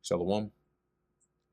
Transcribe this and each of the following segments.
Shalom.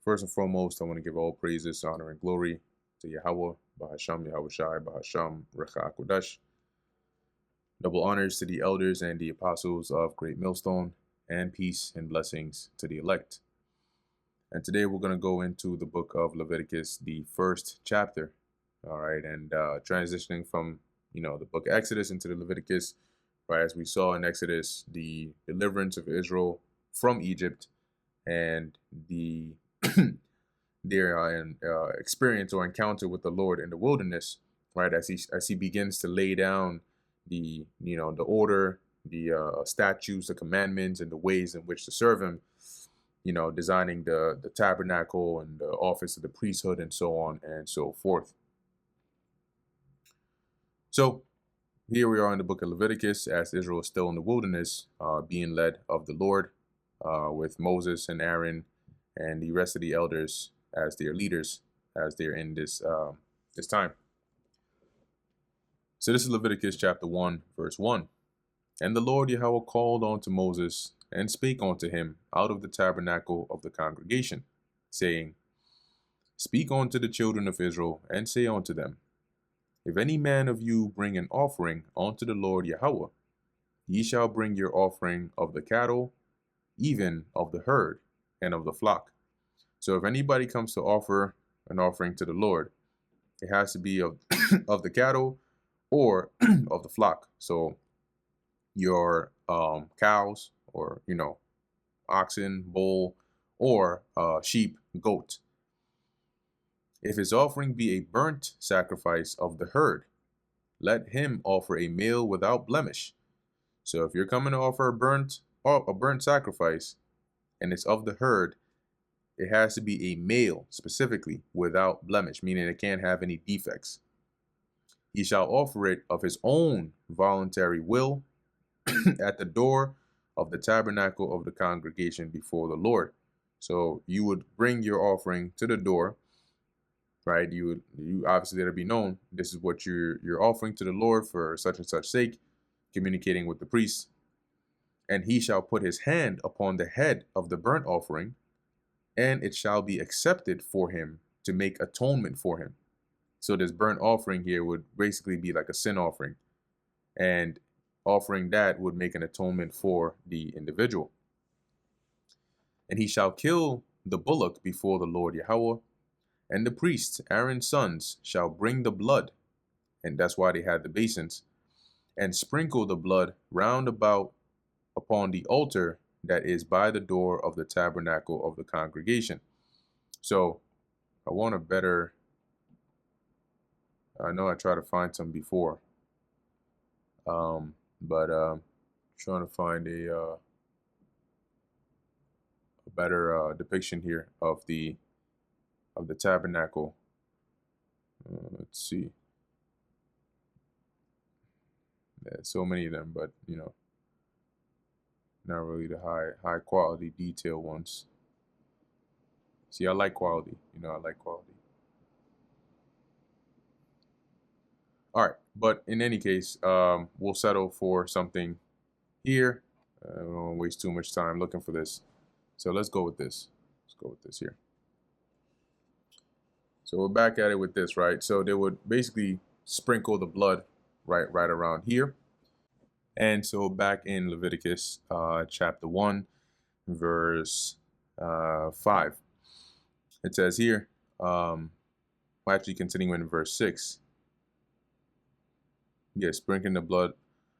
First and foremost, I want to give all praises, honor, and glory to Yahweh, Bahasham, Yahweh Shai, Bahasham, Recha Kodesh. Double honors to the elders and the apostles of Great Millstone, and peace and blessings to the elect. And today we're going to go into the book of Leviticus, the first chapter. All right, and transitioning from, the book of Exodus into the Leviticus, right, as we saw in Exodus, the deliverance of Israel from Egypt and their experience or encounter with the Lord in the wilderness, right? As he begins to lay down the order, the statutes, the commandments, and the ways in which to serve Him. Designing the tabernacle and the office of the priesthood and so on and so forth. So here we are in the book of Leviticus, as Israel is still in the wilderness, being led of the Lord, with Moses and Aaron and the rest of the elders as their leaders, as they're in this time. So this is Leviticus chapter 1, verse 1. And the Lord Yahweh called unto Moses, and spake unto him out of the tabernacle of the congregation, saying, Speak unto the children of Israel, and say unto them, If any man of you bring an offering unto the Lord Yahweh, ye shall bring your offering of the cattle, even of the herd, and of the flock. So if anybody comes to offer an offering to the Lord, it has to be of of the cattle or of the flock. So your cows, or oxen, bull, or sheep, goat. If his offering be a burnt sacrifice of the herd, let him offer a male without blemish. So if you're coming to offer a burnt sacrifice, and it's of the herd, it has to be a male specifically without blemish, meaning it can't have any defects. He shall offer it of his own voluntary will at the door of the tabernacle of the congregation before the Lord. So you would bring your offering to the door, right? You obviously let it be known this is what you're offering to the Lord for such and such sake, communicating with the priest. And he shall put his hand upon the head of the burnt offering, and it shall be accepted for him to make atonement for him. So this burnt offering here would basically be like a sin offering, and offering that would make an atonement for the individual. And he shall kill the bullock before the Lord Yahweh, and the priests, Aaron's sons, shall bring the blood, and that's why they had the basins, and sprinkle the blood round about upon the altar that is by the door of the tabernacle of the congregation. So I want a better, I know I tried to find some before, but trying to find a better depiction here of the tabernacle. Let's see. There's so many of them, but not really the high quality detail ones. See, I like quality. I like quality. All right, but in any case, we'll settle for something here. I don't want to waste too much time looking for this. So let's go with this. Let's go with this here. So we're back at it with this, right? So they would basically sprinkle the blood right around here. And so back in Leviticus chapter 1, verse 5, it says here, actually continuing in verse 6, yes, sprinkling the blood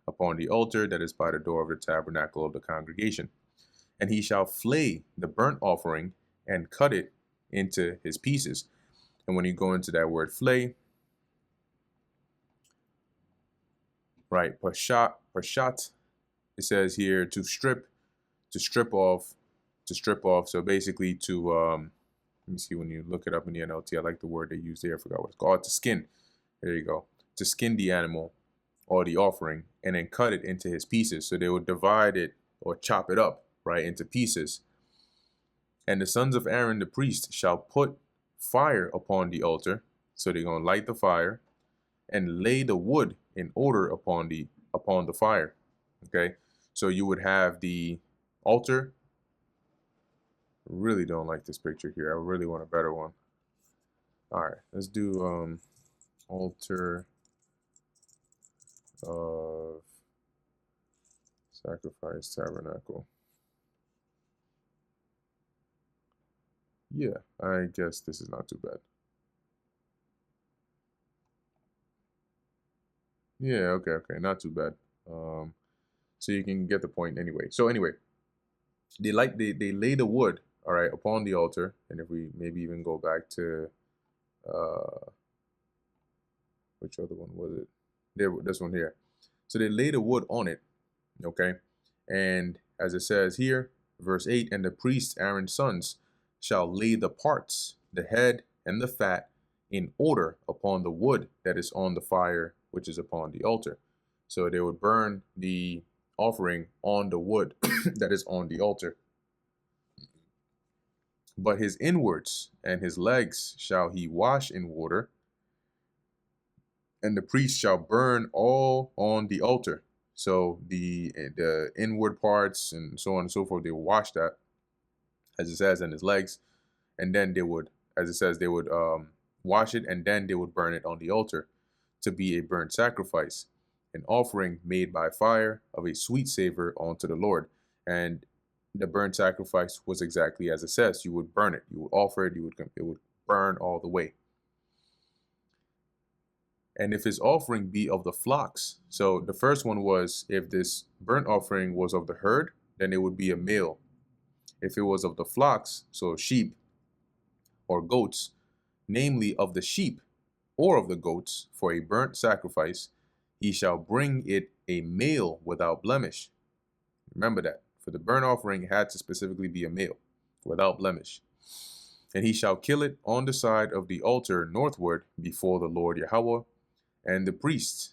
upon the altar that is by the door of the tabernacle of the congregation. And he shall flay the burnt offering and cut it into his pieces. And when you go into that word flay, right, pashat, it says here to strip off. So basically to, let me see, when you look it up in the NLT, I like the word they use there. I forgot what it's called. To skin. There you go. To skin the animal or the offering and then cut it into his pieces. So they would divide it or chop it up, right, into pieces. And the sons of Aaron the priest shall put fire upon the altar. So they're going to light the fire and lay the wood in order upon the fire. Okay, so you would have the altar really don't like this picture here. I really want a better one. All right, let's do altar of sacrifice tabernacle. Yeah, I guess this is not too bad. Yeah, okay, not too bad. So you can get the point anyway. So anyway, they lay the wood, all right, upon the altar, and if we maybe even go back to which other one was it? There, this one here. So they lay the wood on it, okay, and as it says here, verse 8, and the priest Aaron's sons shall lay the parts, the head and the fat, in order upon the wood that is on the fire, which is upon the altar. So they would burn the offering on the wood that is on the altar. But his inwards and his legs shall he wash in water, and the priest shall burn all on the altar. So the inward parts and so on and so forth, they will wash that, as it says, in his legs, and then they would, as it says, they would wash it, and then they would burn it on the altar to be a burnt sacrifice, an offering made by fire of a sweet savor unto the Lord. And the burnt sacrifice was exactly as it says. You would burn it, you would offer it, it would burn all the way. And if his offering be of the flocks, so the first one was if this burnt offering was of the herd, then it would be a male. If it was of the flocks, so sheep or goats, namely of the sheep or of the goats, for a burnt sacrifice, he shall bring it a male without blemish. Remember that. For the burnt offering, it had to specifically be a male without blemish. And he shall kill it on the side of the altar northward before the Lord Yahweh. And the priests,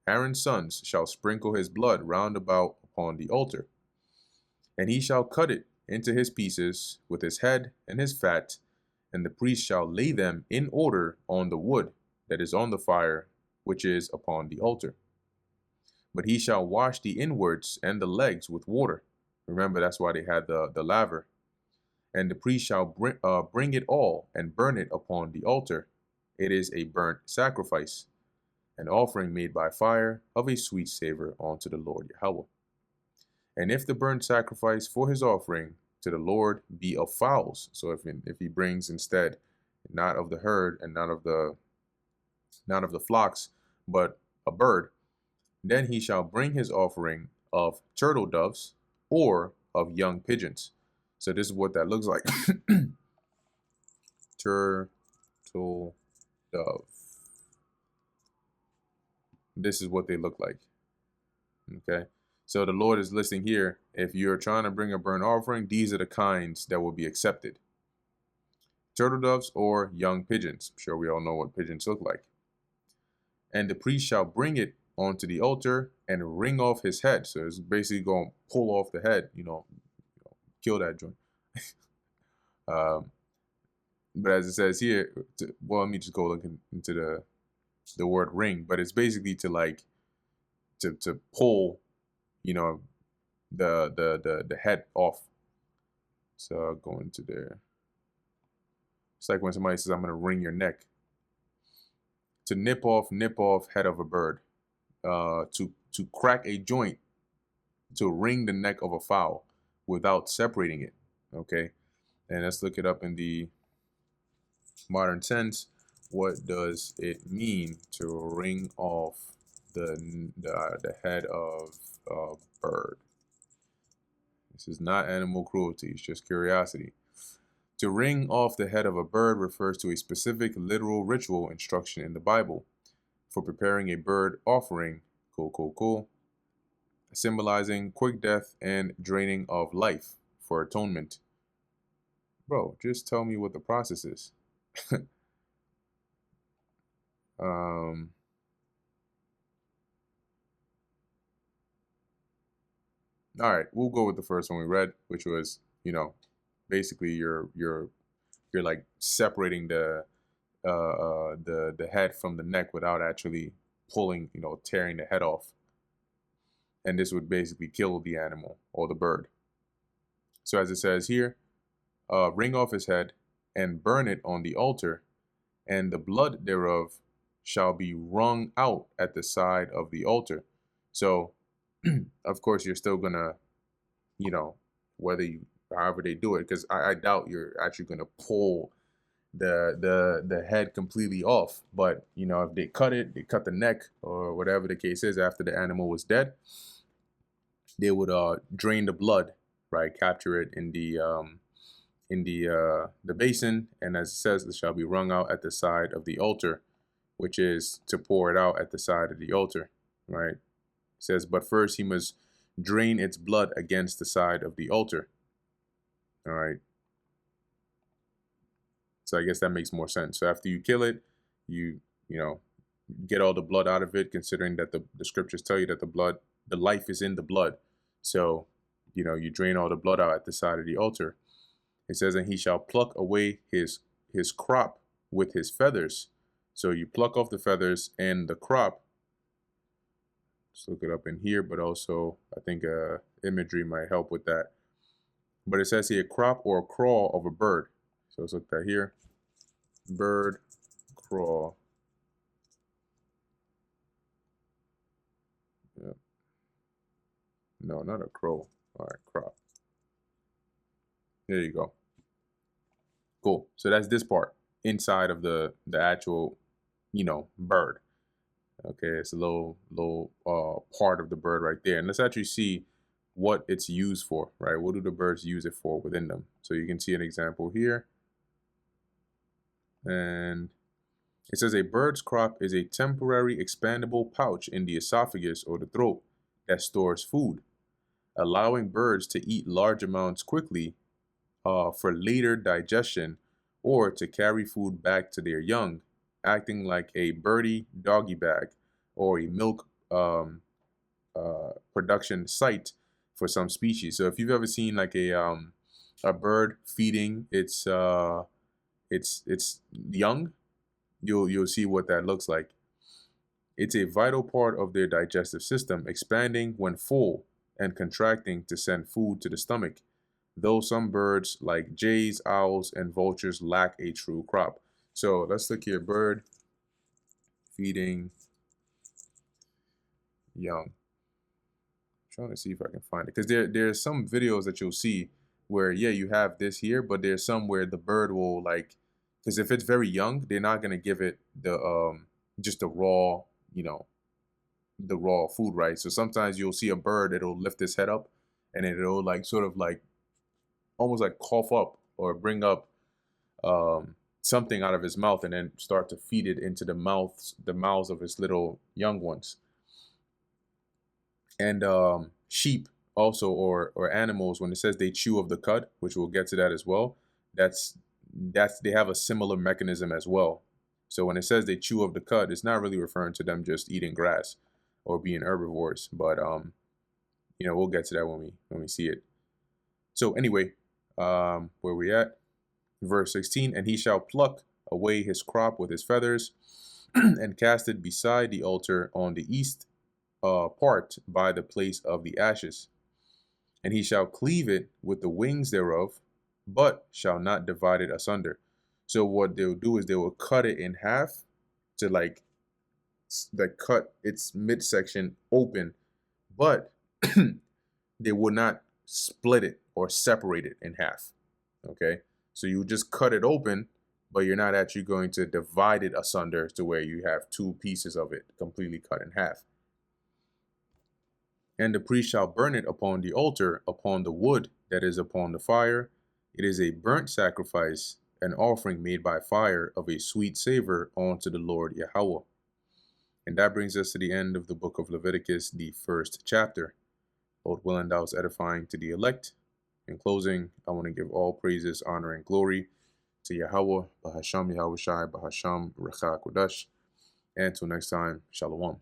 Aaron's sons, shall sprinkle his blood round about upon the altar. And he shall cut it into his pieces with his head and his fat, and the priest shall lay them in order on the wood that is on the fire, which is upon the altar. But he shall wash the inwards and the legs with water. Remember, that's why they had the laver. And the priest shall bring it all and burn it upon the altar. It is a burnt sacrifice, an offering made by fire of a sweet savor unto the Lord Yahweh. And if the burnt sacrifice for his offering to the Lord be of fowls, so if he brings instead not of the herd and not of the flocks, but a bird, then he shall bring his offering of turtle doves or of young pigeons. So this is what that looks like. Turtle dove. This is what they look like. Okay. So the Lord is listing here, if you're trying to bring a burnt offering, these are the kinds that will be accepted. Turtle doves or young pigeons. I'm sure we all know what pigeons look like. And the priest shall bring it onto the altar and wring off his head. So it's basically going to pull off the head, kill that joint. But as it says here, let me just go look into the word ring, but it's basically to pull, the head off. So I'll go into there. It's like when somebody says, I'm going to wring your neck. To nip off head of a bird. To crack a joint, to wring the neck of a fowl without separating it. Okay. And let's look it up in the modern sense. What does it mean to wring off the head of a bird? This is not animal cruelty, it's just curiosity. To wring off the head of a bird refers to a specific literal ritual instruction in the Bible for preparing a bird offering, symbolizing quick death and draining of life for atonement. Bro, just tell me what the process is. All right, we'll go with the first one we read, which was, basically you're like separating the head from the neck without actually pulling, tearing the head off. And this would basically kill the animal or the bird. So as it says here, wring off his head, and burn it on the altar, and the blood thereof shall be wrung out at the side of the altar. So, of course, you're still gonna, you know, whether you, however they do it, because I doubt you're actually gonna pull the head completely off. But if they cut it, they cut the neck or whatever the case is after the animal was dead, they would drain the blood, right? Capture it in the basin, and as it says, it shall be wrung out at the side of the altar, which is to pour it out at the side of the altar, right? It says, but first he must drain its blood against the side of the altar. All right. So I guess that makes more sense. So after you kill it, you get all the blood out of it, considering that the scriptures tell you that the life is in the blood. So, you drain all the blood out at the side of the altar. It says, and he shall pluck away his crop with his feathers. So you pluck off the feathers and the crop. Let's look it up in here, but also I think imagery might help with that. But it says here, crop or craw of a bird. So let's look at here. Bird, craw. Yeah. No, not a crow. All right, crop. There you go. Cool. So that's this part inside of the actual, bird. Okay, it's a little part of the bird right there. And let's actually see what it's used for, right? What do the birds use it for within them? So you can see an example here. And it says a bird's crop is a temporary expandable pouch in the esophagus or the throat that stores food, allowing birds to eat large amounts quickly for later digestion or to carry food back to their young, acting like a birdie doggy bag or a milk production site for some species. So if you've ever seen like a bird feeding its young, you'll see what that looks like. It's a vital part of their digestive system, expanding when full and contracting to send food to the stomach, though some birds like jays, owls, and vultures lack a true crop. So let's look here. Bird feeding young. I'm trying to see if I can find it, because there's some videos that you'll see where, yeah, you have this here, but there's some where the bird will, like, because if it's very young, they're not going to give it the just the raw, the raw food, right? So sometimes you'll see a bird, it'll lift its head up and it'll like sort of like almost like cough up or bring up something out of his mouth and then start to feed it into the mouths of his little young ones. And sheep also, or animals, when it says they chew of the cud, which we'll get to that as well, that's they have a similar mechanism as well. So when it says they chew of the cud, it's not really referring to them just eating grass or being herbivores, but we'll get to that when we see it. So anyway, where we at? Verse 16, and he shall pluck away his crop with his feathers and cast it beside the altar on the east part by the place of the ashes. And he shall cleave it with the wings thereof, but shall not divide it asunder. So what they'll do is they will cut it in half to like cut its midsection open, but they will not split it or separate it in half. Okay, so you just cut it open, but you're not actually going to divide it asunder to where you have two pieces of it completely cut in half. And the priest shall burn it upon the altar, upon the wood that is upon the fire. It is a burnt sacrifice, an offering made by fire of a sweet savor unto the Lord Yahweh. And that brings us to the end of the book of Leviticus, the first chapter. Lord willing, thou is edifying to the elect. In closing, I want to give all praises, honor, and glory to Yahweh, Bahasham Yahweh Shai, Bahasham Recha Kodash. And until next time, Shalom.